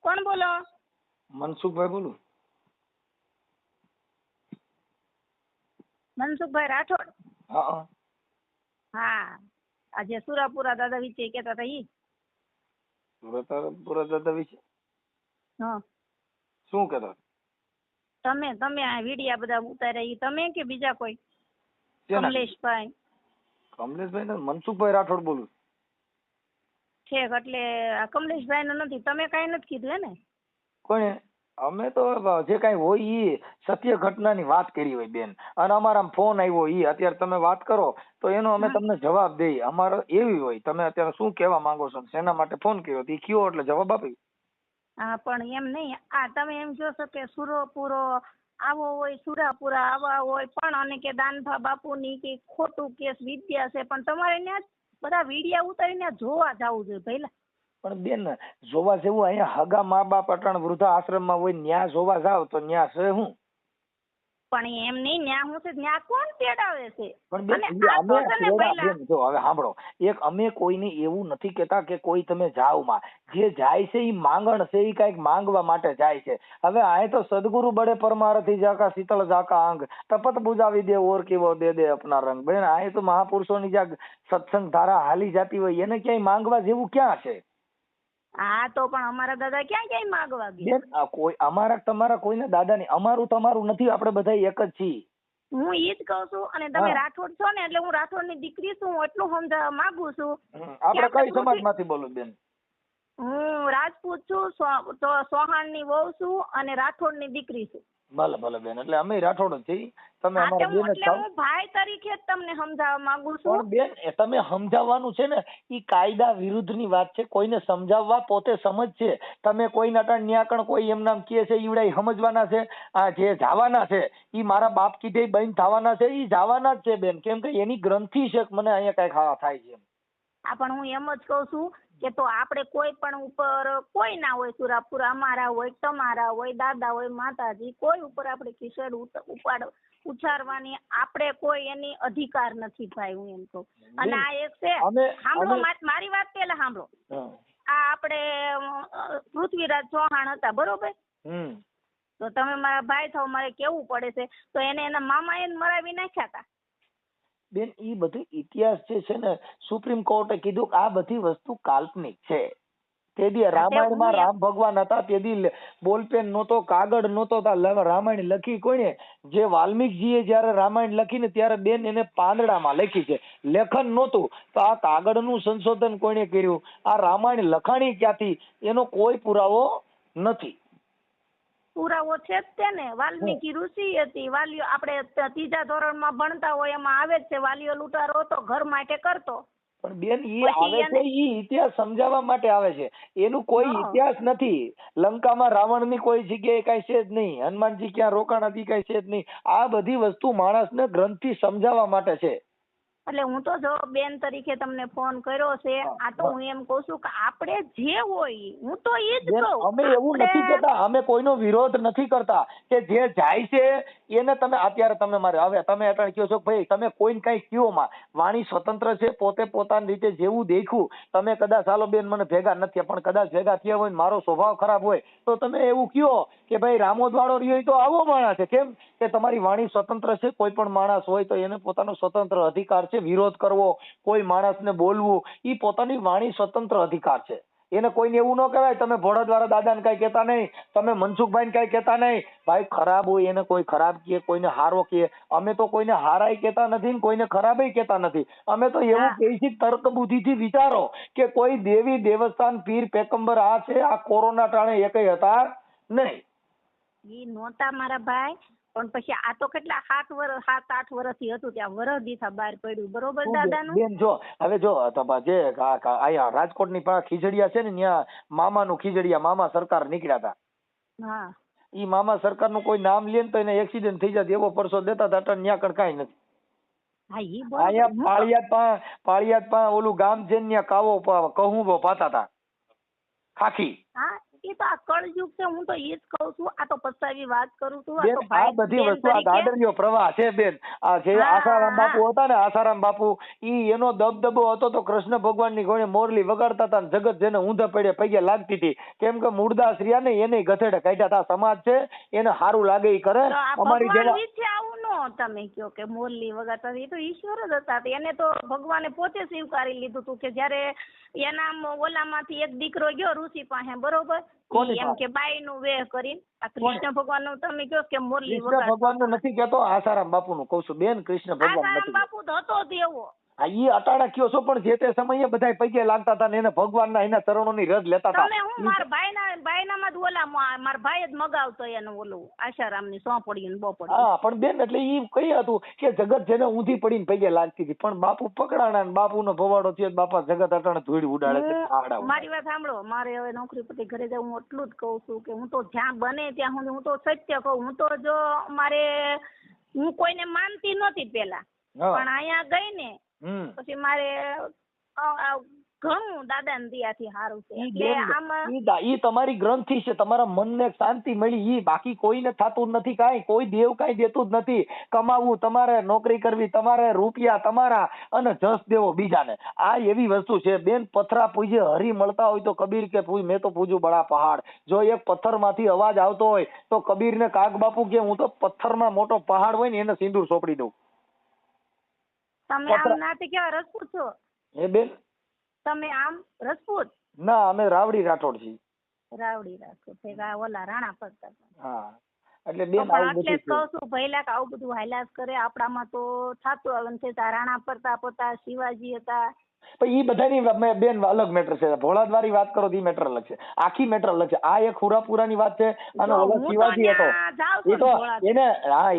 કોણ બોલો? મનસુખભાઈ બોલું. મનસુખભાઈ રાઠોડ? હા હા, આજે સુરાપુરા દાદા વિશે કેતા હતા ઈ? સુરતપુરા દાદા વિશે હા, શું કહેતા? તમે આ વિડિયા બધા ઉતાર્યા ઈ તમે કે બીજા કોઈ? કમલેશભાઈ? કમલેશભાઈ ને મનસુખભાઈ રાઠોડ બોલું. ઠેક, એટલે આ કમલેશભાઈ નો નથી, તમે કઈ નથી કીધું હે ને? કોણે? અમે તો જે કઈ હોય ઈ સત્ય ઘટનાની વાત કરી હોય બેન, અને અમારા ફોન આવ્યો ઈ અત્યારે તમે વાત કરો તો એનો અમે તમને જવાબ દઈએ. અમારો એવી હોય, તમે અત્યારે શું કહેવા માંગો છો, શેના માટે ફોન કર્યો ઈ કયો એટલે જવાબ આપી. હા, પણ એમ નહીં, આ તમે એમ કહો છો કે સુરપુરો આવો હોય, સુરાપુરા આવા હોય, પણ અને કે દાનભા બાપુની કે ખોટું કેસ વિદ્યા છે, પણ તમારે ત્યાં બધા વિડિયા ઉતારીને જોવા જવું જોઈએ પહેલા. પણ બેન જોવા જેવું અહીંયા હગા મા બાપ અટાણ વૃદ્ધા આશ્રમમાં હોય, ન્યા જોવા જાવ તો ન્યા છે હું? પણ એમ નહીં, ન્યા હું છે, ન્યા કોણ તેડાવે છે? પણ બેન અને આ તો છે ને પહેલા જો હવે સાંભળો, એક અમે કોઈને એવું નથી કેતા કે કોઈ તમે જાવ માં, જે જાય છે ઈ માંગણ છે, ઈ કઈક માંગવા માટે જાય છે. હવે આ તો સદગુરુ બડે પરમારથી જાકા શીતળ જાકા અંગ, તપત બુજાવી દે ઓર કેવો દે દે અપના રંગ. બેન આ તો મહાપુરુષોની જ્યાં સત્સંગ ધારા હાલી જતી હોય એને ક્યાંય માંગવા જેવું ક્યાં છે? હા, તો પણ અમારા દાદા ક્યાં ક્યાંય માગવા ગયા? બેન કોઈ અમારા તમારા કોઈના દાદા નહીં, અમારું તમારું નથી, આપણે બધા એક જ છીએ. હું ઈ જ કહું છું, અને તમે રાઠોડ છો ને એટલે હું રાઠોડની દીકરી છું, હું એટલું સમજાવવા માંગુ છું. આપણે કઈ સમાજમાંથી બોલો બેન? હું રાજપૂત છું, ચૌહાણની વહુ છું અને રાઠોડની દીકરી છું. ભલે ભલે બેન, એટલે અમે રાઠોડ જ છીએ. તમે અમારા બેન જ છો. હું ભાઈ તરીકે જ તમને સમજાવવા માંગુ છું. પણ બેન તમે સમજાવવાનું છે ને, ઈ કાયદા વિરુદ્ધની વાત છે. કોઈને સમજાવવા પોતે સમજ છે. તમે કોઈ નટણ ન્યાકણ કોઈ એમ નામ કહે છે ઈવડા સમજવાના છે. આ જે જવાના છે ઈ મારા બાપ કીધે બંધ થવાના છે, ઈ જવાના જ છે બેન. કેમ કે એની ગ્રંથિ છે મને અહીંયા કઈ ખાવા થાય છે. હા, પણ હું એમ જ કહું છું કે તો આપણે કોઈ પણ ઉપર કોઈ ના હોય, સુરાપુરા અમારા હોય, તમારા હોય, દાદા હોય, માતાજી, કોઈ ઉપર આપણે ખીચડ ઉછારવાની આપણે કોઈ એની અધિકાર નથી ભાઈ, હું એમ કહું. અને આ એક છે, સાંભળો મારી વાત પેલા સાંભળો. આ આપણે પૃથ્વીરાજ ચૌહાણ હતા બરોબર, તો તમે મારા ભાઈ થાવ, મારે કેવું પડે છે, તો એને એના મામા એને મરાવી નાખ્યા હતા. બેન ઈ બધું ઇતિહાસ છે ને, સુપ્રીમ કોર્ટે કીધું કે આ બધી વસ્તુ કાલ્પનિક છે. તેદી રામાયણમાં રામ ભગવાન હતા, તેદી બોલપેન નહોતો, કાગળ નહોતો, રામાયણ લખી કોઈને? જે વાલ્મીકજીએ જયારે રામાયણ લખીને ત્યારે બેન એને પાંદડામાં લખી છે, લેખન નહોતું. તો આ કાગળનું સંશોધન કોઈને કર્યું? આ રામાયણ લખાણી ક્યાંથી? એનો કોઈ પુરાવો નથી. પુરાવો છે જ તે ને, વાલ્મીકી ઋષિ હતી. વાલીઓ આપણે ત્રીજા ધોરણમાં ભણતા હોય એમાં આવે જ છે, વાલીઓ લૂંટારો હતો, ઘર માટે કરતો. પણ બેન ઈ આવે છે, ઈ ઇતિહાસ સમજાવવા માટે આવે છે, એનું કોઈ ઇતિહાસ નથી. લંકામાં રાવણની કોઈ જગ્યાએ કઈ છે જ નહીં, હનુમાનજી ક્યાં રોકાણા હતી કઈ છે જ નહીં. આ બધી વસ્તુ માણસને ગ્રંથથી સમજાવવા માટે છે. એટલે હું તો જો બેન તરીકે તમને ફોન કર્યો છે. આ તો હું એમ કઉ છું કે આપણે જે હોય, હું તો એ જ કહું. અમે એવું નથી કહેતા, અમે કોઈનો વિરોધ નથી કરતા. કે જે જાય છે એને તમે અત્યારે તમે મારે હવે તમે અટાણે કહો છો ભાઈ તમે કોઈને કઈ કયો માં, વાણી સ્વતંત્ર છે, પોતે પોતાની રીતે જેવું દેખ્યું. તમે કદાચ ચાલો બેન મને ભેગા નથી, પણ કદાચ ભેગા થયા હોય, મારો સ્વભાવ ખરાબ હોય તો તમે એવું કયો કે ભાઈ રામોદ વાળો રહ્યો તો આવો માણસ છે. કેમ કે તમારી વાણી સ્વતંત્ર છે. કોઈ પણ માણસ હોય તો એને પોતાનો સ્વતંત્ર અધિકાર છે. વિરોધ કરવો, કોઈ માણસને બોલવું, ઈ પોતાની વાણી સ્વતંત્ર અધિકાર છે. એને કોઈને એવું ન કહેવાય તમે ભોળા દ્વારા દાદાને કઈ કહેતા નહીં, તમે મનસુખભાઈ ને કઈ કહેતા નહીં. ભાઈ ખરાબ હોય એને કોઈ ખરાબ કહે, કોઈને હારો કહે. અમે તો કોઈને હારાય કહેતા નથી ને કોઈને ખરાબય કહેતા નથી. અમે તો એવું કહી છીએ તર્ક બુદ્ધિથી વિચારો કે કોઈ દેવી દેવસ્થાન પીર પેગંબર આ છે, આ કોરોના ટાણે એકય હતા નહીં. ઈ નહોતા મારા ભાઈ, પણ પછી આ તો કેટલા 7-8 વર્ષથી હતું, ત્યાં વરસ દીથા બહાર પડ્યું બરોબર દાદાનું. બેન જો હવે જો જે આયા રાજકોટની પાસે ખીજડીયા છે ને, ત્યાં મામાનું ખીજડીયા મામા સરકાર નીકળ્યા હતા. હા, ઈ મામા સરકારનું કોઈ નામ લે તો એને એક્સિડન્ટ થઈ જાય એવો પરસો દેતા હતા. અટન ન્યા કણ કાંઈ નથી. અહીંયા પાળિયાદ પા ઓલું ગામ છે ને, ત્યાં કાવો કહું પાતા હતા. ખાખી. હા એ તો આ કળયુગ છે. હું તો ઈ જ કહું છું. આ તો પસ્તાવી વાત કરું છું. આ બેન તો આ ભાઈ બધી બેન વસ્તુ આ તરીકે ગાડરિયો પ્રવાહ છે બેન. આ જે હા, આસારામ બાપુ હા. હતા ને, આસારામ બાપુ, ઈ એનો દબદબો હતો તો કૃષ્ણ ભગવાનની ઘોડે મોરલી વગાડતા હતા ને જગત જેને ઊંધા પડે પગે લાગતી હતી. કેમ કે મૂળદાસ રહ્યા ને એને ગધેડે કાઢ્યા હતા. સમાજ છે એને સારું લાગે ઈ કરે. તો આ અમારી ભગવાન જેવા વિશે આવું નો તમે કયો કે મોરલી વગાડતા એ તો ઈશ્વર જ હતા. એને તો ભગવાને પોતે સ્વીકારી લીધું હતું કે જયારે એના ઓલામાંથી એક દીકરો ગયો ઋષિ પાસે, બરોબર, કોની એમ પાસે? કે બાઈ નું વેહ કરીને આ કૃષ્ણ ભગવાન નું તમે કયો કે મોરલી કૃષ્ણ વગાડતો ભગવાન નું નથી કેતો, આસારામ બાપુ નું કઉ છું બેન. કૃષ્ણ ભગવાન આસારામ નથી. બાપુ તો હતો જ એવો. હા ઈ અટાણા કયો છો, પણ જે તે સમયે બધા પગે લાગતા હતા ને એને ભગવાનના એના ચરણોની રજ લેતા હતા. તમે હું મારા ભાઈનામાં જ ઓલા મારા ભાઈ જ મગાવતો એનું ઓલું આશારામ ની સોંપડી ને બોપડી. હા પણ બેન એટલે ઈ કઈ હતું કે જગત જેને ઊંધી પડીને પગે લાગતી હતી, પણ બાપુ પકડાણા ને બાપુનો ભવાડો થયો. બાપા જગત અટાણે ધૂળ ઉડાડે છે. મારી વાત સાંભળો, મારે હવે નોકરી પરથી ઘરે જાવ. હું એટલું જ કહું છું કે હું તો જ્યાં બને ત્યાં સુધી હું તો સત્ય કહું. હું તો જો મારે હું કોઈને માનતી નહોતી પેલા, પણ અહીંયા ગઈ ને પછી મારે ઘણું દાદા ને દયાથી સારું છે. એટલે આમાં ઈ તમારી ગ્રંથિ છે, તમારા મનને શાંતિ મળી. ઈ બાકી કોઈને થતું નથી કાંઈ. કોઈ દેવ કાંઈ દેતું જ નથી. કમાવું તમારે, નોકરી કરવી તમારે, રૂપિયા તમારા, અને જસ દેવો બીજાને. આ એવી વસ્તુ છે બેન. પથરા પૂજે હરી મળતા હોય તો કબીર કે પૂજ મેં તો પૂજું બડા પહાડ. જો એક પથ્થર માંથી અવાજ આવતો હોય તો કબીર ને કાગ બાપુ કે હું તો પથ્થરમાં મોટો પહાડ હોય ને એને સિંદૂર સોંપડી દઉં. તમે આમ નાતે કેવા રજપૂત છો એ બેન? તમે આમ રજપૂત? ના અમે રાવડી રાઠોડ છીએ. રાવડી રાઠોડ છે ઓલા રાણા પડતા. હા એટલે બેન એટલે આવું જ બધું કહું છું ભઈલા આવું બધું હાલ્યા કરે આપણામાં તો થાતું આવે છે. રાણા પ્રતાપ હતા, શિવાજી હતા. પણ ઈ બધાની બેન અલગ મેટર છે. ભોળાદવારી વાત કરો તો ઈ મેટર અલગ છે. આખી મેટર અલગ છે. આ એક હુરાપુરાની વાત છે. અને ઓલો શિવાજી હતો એ તો એને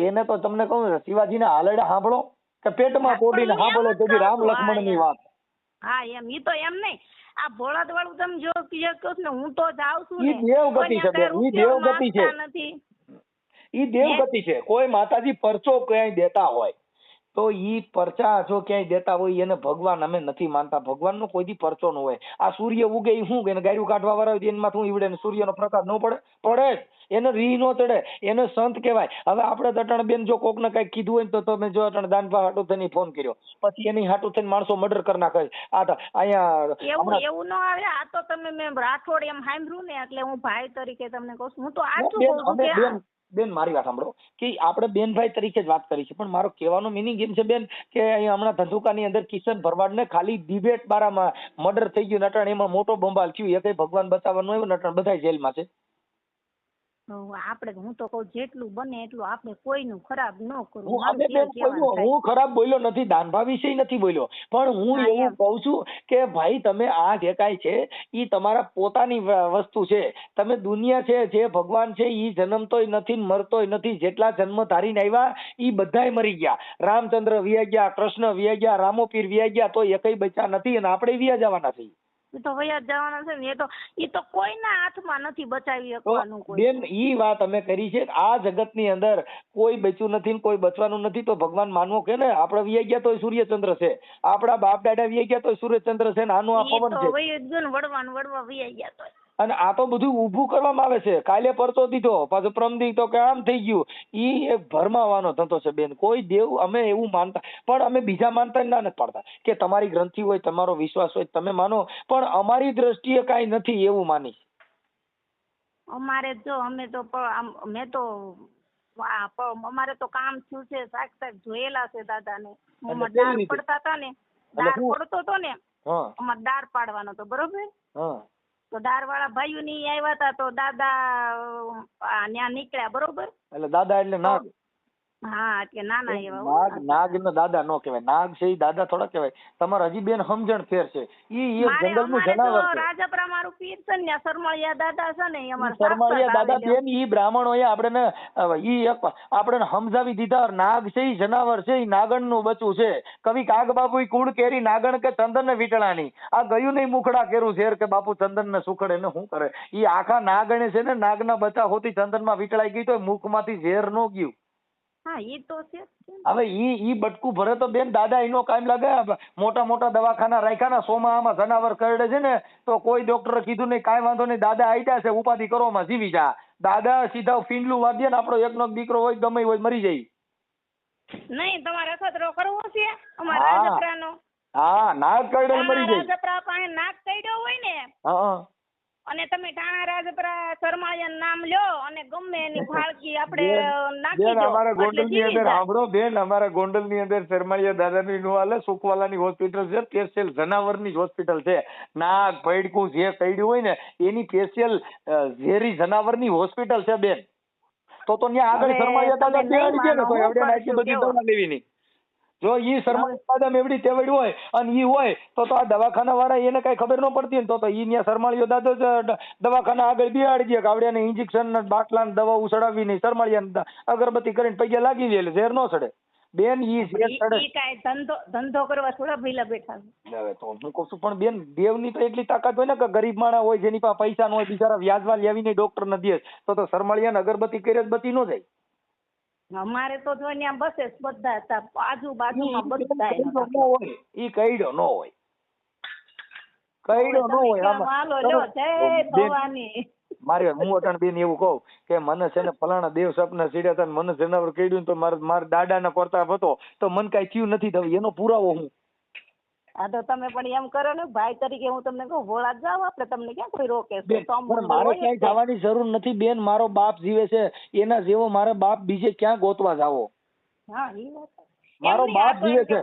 એને તો તમને કહું શિવાજીના હાલડા સાંભળો કે પેટમાં પોડીને સાંભળો તો બી રામ લક્ષ્મણની વાત. હા એમ ઈ તો એમ નહીં. આ ભોળાદ વાળું તમે જો કહો ને હું તો જાઉં છું ઈ દેવગતિ છે બેન. ઈ દેવગતિ છે. ઈ દેવગતિ છે. કોઈ માતાજી પરચો ક્યાંય દેતા હોય તો ઈ પરચા જો ક્યાંય દેતા હોય એને ભગવાન અમે નથી માનતા. ભગવાનનો કોઈ દી પરચો ન હોય. આ સૂર્ય ઉગે ઈ શું કે ગાયરું કાઢવા વાળા હોય એમાં શું ઈવડે સૂર્યનો પ્રકાશ ન પડે? પડે જ. એને રી નો ચડે. એને સંત કહેવાય. હવે આપણે અટાણે બેન જો કોકને કઈક કીધું હોય તો તમે જો અટાણે દાનભા હાટુ થઈને ફોન કર્યો, પછી એની હાટુ થઈને માણસો મર્ડર કરી નાખે. આ અહીંયા એવું ન આવે. આ તો તમે મેં રાઠોડ એમ સાંભળ્યું ને એટલે હું ભાઈ તરીકે તમને કહું છું. હું તો આટલું કહું છું કે બેન મારી વાત સાંભળો કે આપણે બેનભાઈ તરીકે જ વાત કરી છે, પણ મારો કહેવાનો મિનિંગ એમ છે બેન કે અહીંયા હમણાં ધંધુકાની અંદર કિશન ભરવાડ ને ખાલી ડિબેટ બારામાં મર્ડર થઈ ગયું. નટાણ એમાં મોટો બંબાલ થયું. એ કઈ ભગવાન બચાવવાનું આવ્યું? નટાણ બધા જેલમાં છે. આપણે હું તો કહું જેટલું બને એટલું આપણે કોઈનું ખરાબ ન કરવું. હું ખરાબ બોલ્યો નથી, દાનભા વિશે નથી બોલ્યો, પણ હું એવું કહું છું કે ભાઈ તમે આ જે કાંઈ છે ઈ તમારા પોતાની વસ્તુ છે. તમે દુનિયા છે જે ભગવાન છે ઈ જન્મતોય નથી મરતોય નથી. જેટલા જન્મ ધારીને આવ્યા ઈ બધાય મરી ગયા. રામચંદ્ર વિયા ગયા, કૃષ્ણ વિયા ગયા, રામોપીર વિયા ગયા, તો એકઈ બચ્યા નથી અને આપણે વિયા જવાના છીએ. તો વયા જવાના છે ને. એ તો કોઈના હાથમાં નથી બચાવી શકવાનું. બેન ઈ વાત અમે કરી છે. આ જગતની અંદર કોઈ બચ્યું નથી, કોઈ બચવાનું નથી. તો ભગવાન માનવો કે ને આપણે વિયા ગયા તો સૂર્યચંદ્ર છે, આપણા બાપ દાદા વિયા ગયા તો સૂર્યચંદ્ર છે, આનું આ પવન છે. વડવા વિયા ગયા તો અને આ તો બધું ઊભું કરવામાં આવે છે. કાલે પરચો દીધો, પાછો પ્રમદી તો કે આમ થઈ ગયું. ઈ એક ભરમાવાનો ધંધો છે બેન. કોઈ દેવ અમે એવું માનતા, પણ અમે બીજા માનતા ના નથી પાડતા કે તમારી ગ્રંથિ હોય, તમારો વિશ્વાસ હોય તમે માનો, પણ અમારી દ્રષ્ટિએ કાંઈ નથી એવું માની. અમારે જો અમે તો મેં તો અમારે તો કામ થયું છે. સાક્ષાત જોયેલા છે દાદાને. દાળ પડતા હતા ને, દાળ પડતો હતો ને અમારે દાળ પાડવાનો હતો, બરોબર. તો દાળ વાળા ભાઈઓ ની આવ્યા હતા તો દાદા ત્યાં નીકળ્યા, બરોબર. એટલે દાદા એટલે નાગ? હા એટલે નાના એવા. નાગ ને દાદા નો કહેવાય. નાગ છે ઈ દાદા થોડા કહેવાય. તમારે હજી બેન સમજણ ફેર છે. ઈ એક જંગલનું જનાવર છે. રાજપરા મારું પીર છે ને, સરમળિયા દાદા છે ને, અમારા સરમળિયા દાદા બેન ઈ બ્રાહ્મણોએ આપણે ઈ આપણે સમજાવી દીધા. નાગ છે ઈ જનાવર છે, ઈ નાગણ નું બચ્ચું છે. કવિ કાગ બાપુ કુળ કેરી નાગણ કે ચંદન ને વીટળાની. આ ગયું નહીં મુખડા કેરું ઝેર કે બાપુ ચંદન ને સુખડે ને શું કરે. ઈ આખા નાગણે છે ને નાગના બચ્ચા હોતી ચંદન માં વીટળાઈ ગઈ તો મુખ માંથી ઝેર નો ગયું. હા ઈ તો છે જ. હવે ઈ બટકું ભરે તો બેન દાદા એનો કામ લાગે. મોટા મોટા દવાખાના રાખ્યા ને સોમાં આમાં જનાવર કરડે છે ને તો કોઈ ડોક્ટરે કીધું નહીં કાંઈ વાંધો નહીં દાદા આઈડા છે ઉપાધિ કરોમાં જીવી જા. દાદા સીધા ફીંડલું વાદ્ય ને આપણો એકનો એક દીકરો હોય ગમે હોય મરી જાય. નહીં તમારે અખતરો કરવો છે અમારા રાજપરાનો. હા નાક કરડે મરી જાય. રાજપરા પાસે નાક કઈડ્યો હોય ને હા અને તમે ટાણા રાજપરા શર્માળિયાનું નામ લ્યો અને ગમે એની ફાળકી આપણે નાખી બેન દો અમારા એટલે ગોંડલ ની જીવી અંદર જાય. સાંભળો બેન અમારા ગોંડલ ની અંદર શર્માળિયા દાદાની નું હાલે સુખવાલાની હોસ્પિટલ છે સ્પેશિયલ જનાવરની જ હોસ્પિટલ છે. નાક પૈડકું જે કઈડ્યું હોય ને એની સ્પેશિયલ ઝેરી જનાવરની હોસ્પિટલ છે બેન. તો ત્યાં આગળ શર્માળિયા દાદા ત્યાં ગયા ને તો એવડે આટલી બધી દવા લેવી નહીં. જો ઈ શર્માળિયા દાદા એવડી તેવડ હોય અને ઈ હોય તો આ દવાખાના વાળા એને કઈ ખબર ન પડતી ને તો ઈ ત્યાં શર્માળિયો દાદો જ દવાખાના આગળ બિહાડી દે કે આવડે ને ઇન્જેક્શન ને બાટલા ને દવા ઉસડાવી નહીં શર્માળિયા અગરબત્તી કરીને પૈયા લાગી દે એટલે ઝેર ન ચડે બેન. ઈ ઝેર ચડે ઈ કાંઈ ધંધો કરવા થોડા ભઈલા બેઠા છે. હવે તો હું કહું છું પણ બેન દેવની તો એટલી તાકાત હોય ને કે ગરીબ માણસ હોય જેની પાસે પૈસા ન હોય બિચારા વ્યાજમાં લેવીને ડોક્ટર ન દે તો શર્માળિયા અગરબત્તી કરે બત્તી ન જાય. અમારે તો જો ત્યાં બસે બધા હતા આજુબાજુમાં બધા ઈ કઈડો ન હોય કઈડો ન હોય હાલો લ્યો જય ભવાની. મારે હું અટાણ બેન એવું કહું કે મને છે ને ફલાણા દેવ સપના સીડ્યા હતા મને જનાવર કઈડ્યું તો મારા દાદાના પ્રતાપ હતો તો મને કઈ થયું નથી થયું એનો પુરાવો હું. હા તો તમે પણ એમ કરો ને ભાઈ તરીકે હું તમને કહું ભોળા જાવ આપણે તમને ક્યાં કોઈ રોકે છે. પણ મારે ક્યાંય જવાની જરૂર નથી બેન. મારો બાપ જીવે છે એના જેવો મારે બાપ બીજે ક્યાં ગોતવા જાવો. હા ઈ વાત. મારો બાપ જીવે છે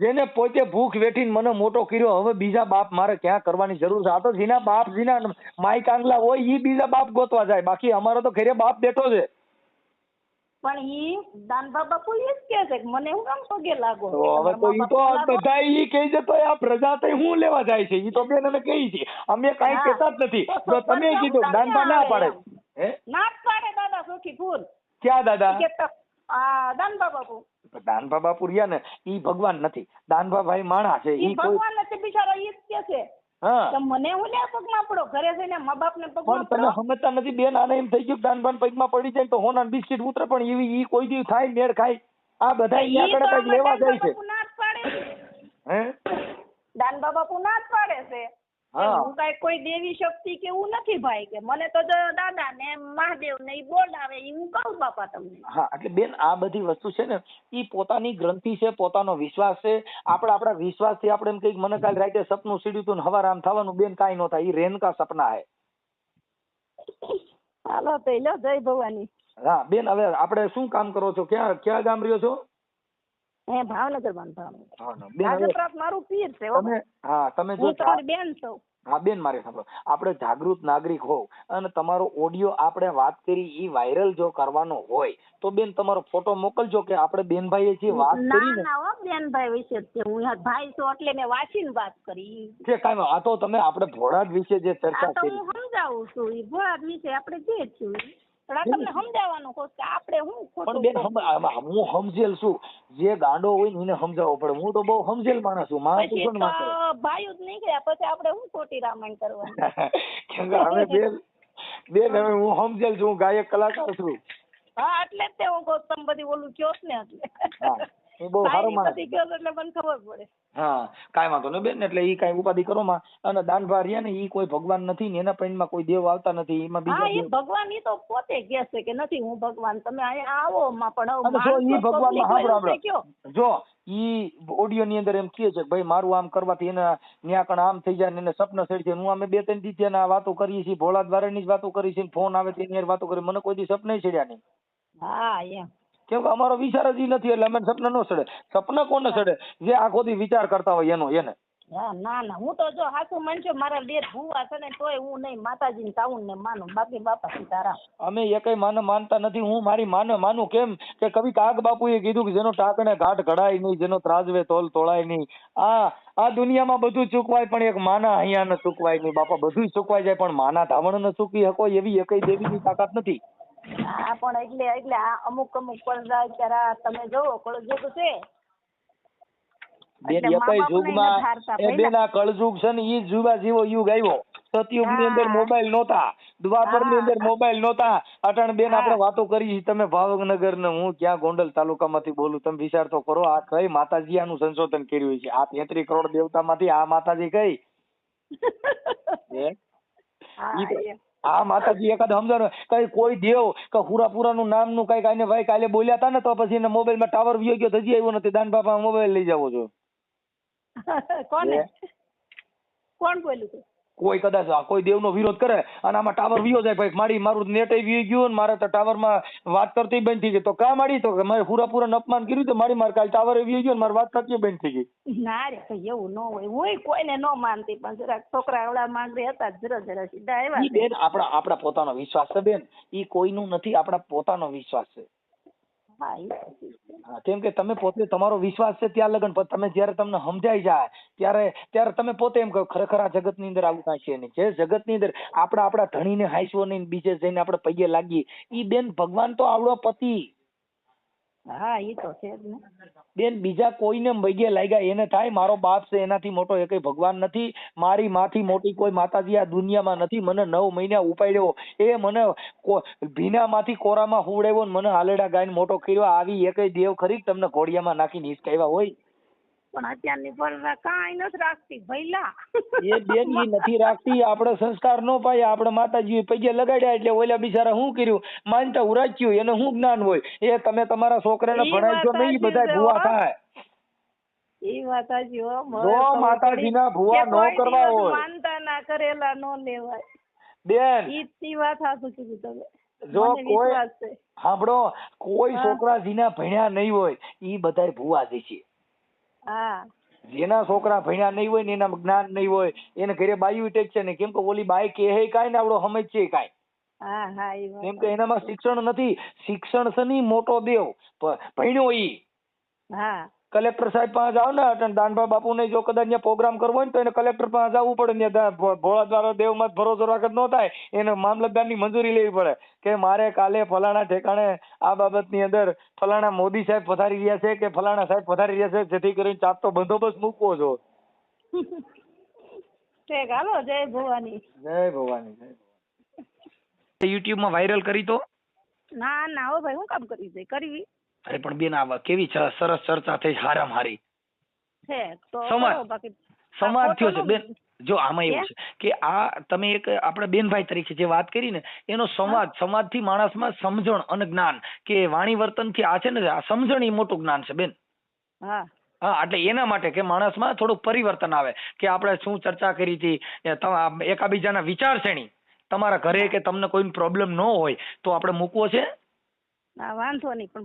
જેને પોતે ભૂખ વેઠીને મને મોટો કર્યો હવે બીજા બાપ મારે ક્યાં કરવાની જરૂર છે. આ તો જેના બાપ જેના માઈ કાંગલા હોય ઈ બીજા બાપ ગોતવા જાય બાકી અમારો તો ઘરે બાપ બેઠો છે. પણ ઈ દાનબા બાપુ ઈ જ કે છે કે મને હું કામ પગે લાગો. હવે તો ઈ તો બધા ઈ કહી છે તો આ પ્રજા તો હું લેવા જાય છે ઈ તો બેન અમે કહી છે અમે કાંઈ કહેતા જ નથી. જો તમે કીધું દાનબા ના પાડે હે ના પાડે દાદા સુખી ફૂલ. ક્યાં દાદા? દાનબા બાપુ. દાનબા બાપુ રહ્યા ને ઈ ભગવાન નથી. દાનબા ભાઈ માણા છે. ઈ ભગવાન નથી બિચારો ઈ જ કે છે. હા મને હું લે પગમાં પડો ઘરે જઈને મા બાપ ને પગમાં પણ તમે સમજતા નથી બેન. આને એમ થઈ ગયું દાનબાન પગમાં પડી જાય તો હોના બિસ્કિટ ઉતરે પણ એવી ઈ કોઈ દી થાય મેળ ખાય. આ બધા ઈ આગળ કઈક લેવા જાય છે. હે દાનબા બાપુ ના જ પાડે છે. હું કઈ કોઈ દેવી શક્તિ કે એવું નથી ભાઈ કે મને તો દાદા ને મહાદેવ ને ઈ બોલાવે ઈ હું કહું બાપા તમને. હા એટલે બેન આ બધી વસ્તુ છે ને ઈ પોતાની ગ્રંથિ છે પોતાનો વિશ્વાસ છે. આપણા વિશ્વાસથી આપણે એમ કઈક મને કાલ રાતે સપનું સીડ્યું હતું ને હવાર આમ થવાનું બેન કાંઈ ન થાય. ઈ રેનકા સપના હે. હાલો તો લો જય ભવાની. હા બેન હવે આપણે શું કામ કરો છો? ક્યાં ગામ રહ્યો છો? ભાવનગર બાંધવાનું. મારું પીર છે તમે જો બેન છો. હા બેન મારે સાંભળો આપણે જાગૃત નાગરિક હોવ અને તમારો ઓડિયો આપણે વાત કરી ઈ વાયરલ જો કરવાનો હોય તો બેન તમારો ફોટો મોકલજો કે આપણે બેનભાઈએ જે વાત કરી ને. ના બેનભાઈ વિશે હું ભાઈ છું એટલે મેં વાંચીને વાત કરી છે. કાંઈ આ તો તમે આપણે ભોળાદ વિશે જે ચર્ચા કરી હું સમજાવું છું ઈ ભોળાદ વિશે આપણે જે છું તમને સમજાવવાનું કહું કે આપણે હું પણ બેન હું સમજેલ છું. જે ગાંડો હોય ને એને સમજાવવો પડે. હું તો બહુ સમજેલ માણસ છું. માણસ ભાઈ જ નીકળ્યા પછી આપણે હું ખોટી રામાયણ કરવાની. હવે બેન હવે હું સમજેલ છું. હું ગાયક કલાકાર છું. હા એટલે જ તે હું કહું તમે બધી ઓલું કયો ને એટલે હું બહુ સારો માણસ એટલે મને ખબર પડે. હા કાંઈ વાંધો નહીં બેન. એટલે ઈ કાંઈ ઉપાધિ કરો માં. અને દાનભા રહ્યા ને ઈ કોઈ ભગવાન નથી ને એના પૈણમાં કોઈ દેવ આવતા નથી. એમાં બીજા ભગવાન ઈ તો પોતે કહે છે કે નથી હું ભગવાન તમે અહીંયા આવો માં પણ ઈ ભગવાન જો ઈ ઓડિયો ની અંદર એમ કહે છે ભાઈ મારું આમ કરવાથી એને ન્યા કણ આમ થઈ જાય ને એને સપના સડી છે. હું અમે 2-3 દી ત્યાં વાતો કરીએ છીએ. ભોળા દ્વારાની જ વાતો કરી છે. ફોન આવે તેની વાતો કરી. મને કોઈ દી સપના ચડ્યા નહીં. હા એમ કેમ કે અમારો વિચાર જ નથી એટલે અમે સપના નો સડે. સપના કોને સડે? જે આખો દી વિચાર કરતા હોય એને. ના હું તો જો હાચું માનજો મારા લેર ભૂવા છે ને તોય હું નહીં માતાજીને તાઉન ને માનું બાકી બાપા સીતારામ. અમે એકય માને માનતા નથી. હું મારી માને માનું. કેમ કે કવિ કાગ બાપુએ કીધું કે જેનો ટાકણે ઘાટ ઘડાય નહીં જેનો ત્રાજવે તોલ તોળાય નહીં. આ દુનિયામાં બધું ચૂકવાય પણ એક માના અહીંયા ને ચૂકવાય નહીં. બાપા બધું ચૂકવાઈ જાય પણ માના ધાવણ ને ચૂકવી શકો એવી એકય દેવીની તાકાત નથી. હા પણ એટલે અમુક પડદા અત્યારે તમે જોવો કળજુગ છે બેન એકય યુગમાં એ બેન આ કળજુગ છે ને ઈ જુગા જીવો યુગ આવ્યો. સતયુગની અંદર હા. મોબાઈલ નહોતા, દ્વાપરની અંદર હા. મોબાઈલ નહોતા. અટાણ બેન હા. આપણે વાતો કરી છે, તમે ભાવનગર ને હું ક્યાં ગોંડલ તાલુકામાંથી બોલું. તમે વિચાર તો કરો, આ કઈ માતાજી આનું સંશોધન કર્યું છે? આ 33 કરોડ દેવતામાંથી આ માતાજી કઈ? હે? હા, ઈ તો- એમ. આ માતાજી એકાદ સમજાવો ને, કઈ કોઈ દેવ કે હુરાપુરાનું નામનું કઈક આને ભાઈ કાલે બોલ્યા હતા ને, તો પછી એને મોબાઈલમાં ટાવર વિયો ગયો, હજી આવ્યો નથી. દાન બાપા મોબાઈલ લઈ જાવો છો. કોને? હે? કોણ બોલ્યું તું? કોઈ કદાચ કોઈ દેવનો વિરોધ કરે અને આમાં ટાવર વિયો જાય, ભાઈ મારી મારું નેટ વી ગયું ને મારે તો ટાવરમાં વાત કરતી બંધ થઈ ગઈ, તો કા મારી તો મારે હુરાપુરાનું અપમાન કર્યું તો મારે કાલ ટાવર વી ગયો ને મારી વાત કરતી બંધ થઈ ગઈ. ના રે ભાઈ, એવું ન હોય. હું કોઈને ન માનતી, પણ જરાક છોકરા આવડા માંગરે હતા, જરા સીધા આવ્યા ઈ બેન આપણા પોતાનો વિશ્વાસ છે બેન, ઈ કોઈનું નથી, આપણા પોતાનો વિશ્વાસ છે. હા, એ સાચી છે. હા, કેમ કે તમે પોતે તમારો વિશ્વાસ છે ત્યાં લગન, પણ તમે જયારે તમને સમજાઈ જાય ત્યારે તમે પોતે એમ કહો ખરેખર આ જગતની અંદર આવું કાંઈ છે નહીં. જે જગતની અંદર આપણા ધણીને હાંસવો નહીં, બીજે જઈને આપણે પગે લાગીએ, ઈ બેન ભગવાન તો આવડો પતિ. હા, એ તો છે જ ને. બેન બીજા કોઈને પગે લાગ્યા એને થાય મારો બાપ છે એનાથી મોટો એ કઈ ભગવાન નથી, મારી માથી મોટી કોઈ માતાજી આ દુનિયામાં નથી. મને 9 મહિના ઉપાડ્યો, એ મને ભીનામાંથી કોરામાં હુવડાવ્યો ને મને હાલેડા ગાઈને મોટો કર્યો. આવી એકય દેવ ખરી તમને ઘોડિયામાં નાખીને હિસકાવ્યા હોય? પણ અત્યારની પર કાંઈ નથી રાખતી ભઈલા. એ બેન ઈ નથી રાખતી. આપણે સંસ્કાર નો પાય, આપણે માતાજી પગે લગાડ્યા એટલે ઓલા બિચારા શું કર્યું, માનતા ઉરાચ્યું, એને શું જ્ઞાન હોય? એ તમે તમારા છોકરાને ઈ ભણાવશો વાત નહીં, સાચી બધા છે, ભૂવા હો. થાય. એ વાત સાચી હો. જો માતાજીના ભૂવા ન કરવા હોય, માનતા ના કરેલા નો લેવાય. બેન ઈ વાત સાચું કીધું તમે. જો મને કોઈ વિશ્વાસ છે. સાંભળો, કોઈ હા. છોકરા જેના ભણ્યા નહીં હોય ઈ બધાય ભૂવા જ છે. હા. જેના છોકરા ભણ્યા નહીં હોય ને એના જ્ઞાન નહીં હોય એને ઘરે બાયું ટેક છે ને, કેમ કે ઓલી બાઈ કે કાંઈ ને આવડો સમજ છે કાંઈ, હા, હા, એ વાત કેમ કે એનામાં શિક્ષણ નથી. શિક્ષણ છે ની મોટો દેવ ભણ્યો ઈ. હા. કલેક્ટર સાહેબ પાસે જાવ ને, દાનભા બાપુને જો કદાચ ત્યાં પ્રોગ્રામ કરવો હોય ને તો એને કલેક્ટર પાસે જવું પડે. ત્યાં ભોળા દ્વારા દેવમાં ભરોસો રાખત ન થાય, એને મામલતદારની મંજૂરી લેવી પડે કે મારે કાલે ફલાણા ઠેકાણે આ બાબતની અંદર ફલાણા મોદી સાહેબ પધારી રહ્યા છે કે ફલાણા સાહેબ પધારી રહ્યા છે, જેથી કરીને ચાપતો બંદોબસ્ત મૂકવો છો. ઠીક, હાલો, જય ભવાની. જય ભવાની, જય ભવાની. YouTube માં વાયરલ કરી તો ના ના હો ભાઈ, હું કામ કરી છે કરવી. અરે પણ બેન આ કેવી સરસ ચર્ચા થઈ, હારામ હારી. છે તો સમાજ કરો, બાકી સમાજ થયો છે ખોટું બેન. જો આમાં એવું છે કે આ તમે એક આપણે બેનભાઈ તરીકે જે વાત કરી ને, એનો સમાજથી માણસમાં સમજણ અને જ્ઞાન કે વાણી વર્તનથી આ છે ને, આ સમજણ એ મોટું જ્ઞાન છે બેન. હા. હા, એટલે એના માટે કે માણસમાં થોડુંક પરિવર્તન આવે કે આપણે શું ચર્ચા કરી હતી, એકાબીજાના વિચારસરણી તમારા ઘરે કે તમને કોઈ પ્રોબ્લેમ ન હોય તો આપણે મૂકવો છે. વાંધો નહીં, પણ